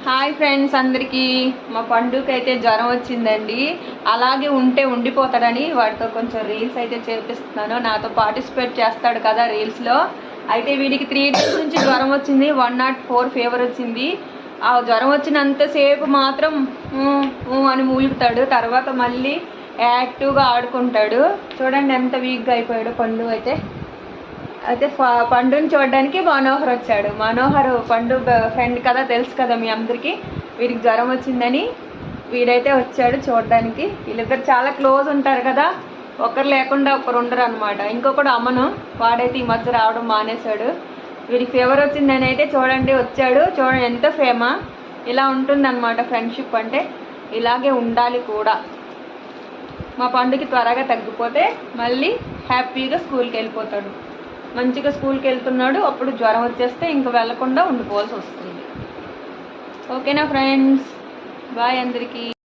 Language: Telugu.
హాయ్ ఫ్రెండ్స్ అందరికీ. మా పండుకి అయితే జ్వరం వచ్చిందండి. అలాగే ఉండిపోతాడని వాడితో కొంచెం రీల్స్ అయితే చేపిస్తున్నాను. నాతో పార్టిసిపేట్ చేస్తాడు కదా రీల్స్లో. అయితే వీడికి 3 days నుంచి జ్వరం వచ్చింది. 104 ఫీవర్ వచ్చింది. ఆ జ్వరం వచ్చినంతసేపు మాత్రం అని మూలుగుతాడు. తర్వాత మళ్ళీ యాక్టివ్గా ఆడుకుంటాడు. చూడండి ఎంత వీక్గా అయిపోయాడు పండు అయితే. పండుని చూడడానికి మనోహర్ వచ్చాడు. మనోహర్ పండు ఫ్రెండ్ కదా, తెలుసు కదా మీ అందరికీ. వీడికి జ్వరం వచ్చిందని వీడైతే వచ్చాడు చూడడానికి. వీళ్ళిద్దరు చాలా క్లోజ్ ఉంటారు కదా, ఒకరు లేకుండా ఒకరు ఉండరు అనమాట. ఇంకొకడు అమ్మను, వాడైతే ఈ మధ్య రావడం మానేశాడు. వీడికి ఫీవర్ వచ్చిందని అయితే చూడండి వచ్చాడు. చూడండి ఎంత ఫేమా. ఇలా ఉంటుందన్నమాట ఫ్రెండ్షిప్ అంటే. ఇలాగే ఉండాలి కూడా. మా పండుకి త్వరగా తగ్గిపోతే మళ్ళీ హ్యాపీగా స్కూల్కి వెళ్ళిపోతాడు. మంచిగా స్కూల్కి వెళ్తున్నాడు. అప్పుడు జ్వరం వచ్చేస్తే ఇంక వెళ్లకుండా ఉండిపోవాల్సి వస్తుంది. ఓకేనా ఫ్రెండ్స్, బాయ్ అందరికీ.